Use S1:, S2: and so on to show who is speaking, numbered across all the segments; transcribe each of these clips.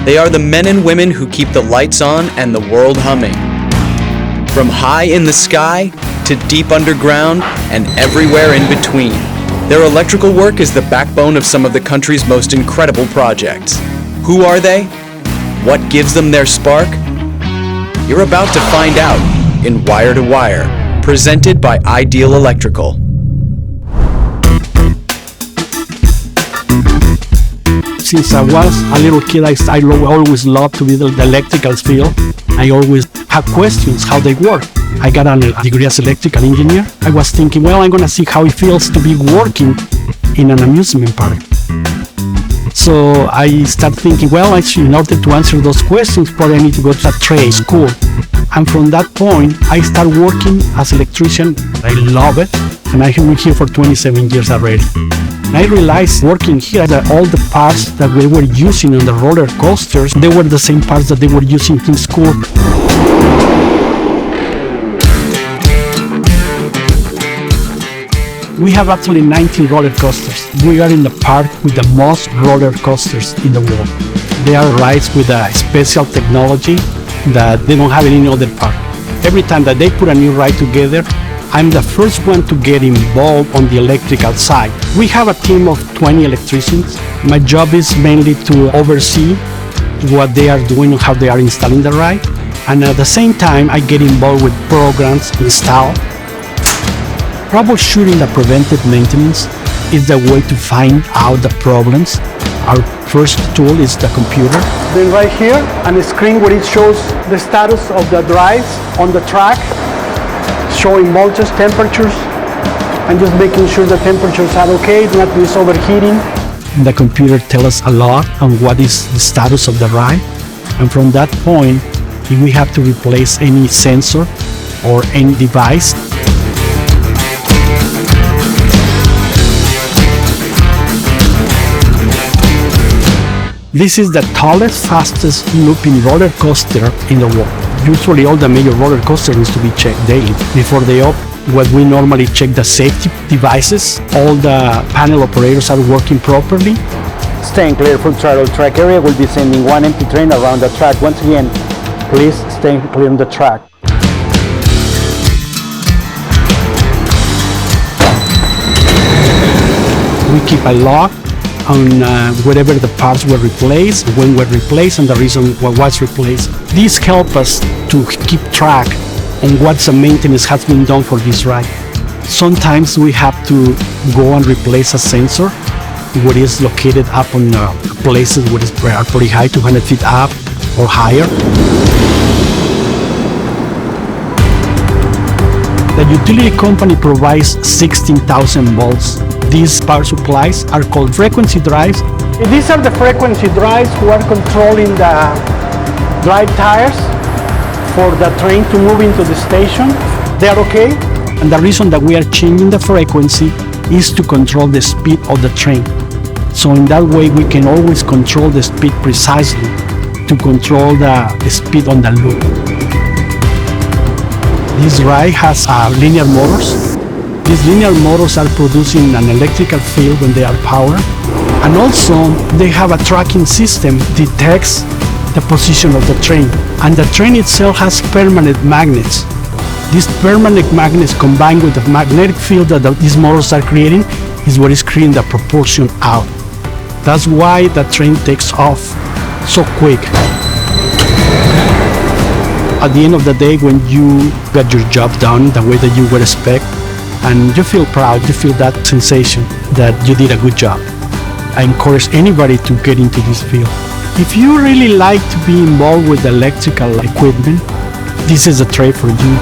S1: They are the men and women who keep the lights on and the world humming. From high in the sky to deep underground and everywhere in between, their electrical work is the backbone of some of the country's most incredible projects. Who are they? What gives them their spark? You're about to find out in Wire to Wire, presented by Ideal Electrical.
S2: Since I was a little kid, I always loved to be the electrical field. I always had questions how they work. I got a degree as electrical engineer. I was thinking, well, I'm going to see how it feels to be working in an amusement park. So I started thinking, well, in order to answer those questions, probably I need to go to a trade school. And from that point, I started working as an electrician. I love it. And I've been here for 27 years already. And I realized working here that all the parts that we were using on the roller coasters, they were the same parts that they were using in school. We have actually 19 roller coasters. We are in the park with the most roller coasters in the world. They are rides with a special technology that they don't have in any other park. Every time that they put a new ride together, I'm the first one to get involved on the electrical side. We have a team of 20 electricians. My job is mainly to oversee what they are doing and how they are installing the ride. And at the same time, I get involved with programs, install. Troubleshooting the preventive maintenance is the way to find out the problems. Our first tool is the computer.
S3: Then right here, on the screen where it shows the status of the drives on the track, showing voltage, temperatures, and just making sure the temperatures are okay, not this overheating.
S2: The computer tells us a lot on what is the status of the ride. And from that point, if we have to replace any sensor or any device, this is the tallest, fastest looping roller coaster in the world. Usually all the major roller coasters need to be checked daily. Before they open, what we normally check the safety devices. All the panel operators are working properly.
S3: Staying clear from throttle track area, we'll be sending one empty train around the track. Once again, please stay clear on the track.
S2: We keep a log on wherever the parts were replaced, when were replaced, and the reason what was replaced. These help us to keep track on what the maintenance has been done for this ride. Sometimes we have to go and replace a sensor where it is located up on places where it's pretty high, 200 feet up or higher. The utility company provides 16,000 volts. These power supplies are called frequency drives.
S3: These are the frequency drives who are controlling the drive tires for the train to move into the station. They are okay.
S2: And the reason that we are changing the frequency is to control the speed of the train. So in that way, we can always control the speed precisely to control the speed on the loop. This ride has linear motors. These linear motors are producing an electrical field when they are powered. And also, they have a tracking system that detects the position of the train. And the train itself has permanent magnets. These permanent magnets combined with the magnetic field that these motors are creating is what is creating the propulsion out. That's why the train takes off so quick. At the end of the day, when you got your job done the way that you would expect, and you feel proud, you feel that sensation that you did a good job. I encourage anybody to get into this field. If you really like to be involved with electrical equipment, this is a trade for you.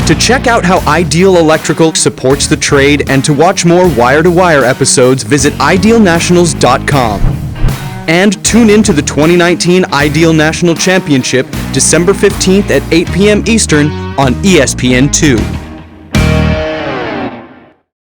S1: To check out how Ideal Electrical supports the trade and to watch more Wire to Wire episodes, visit idealnationals.com. And tune in to the 2019 Ideal National Championship, December 15th at 8 p.m. Eastern on ESPN2.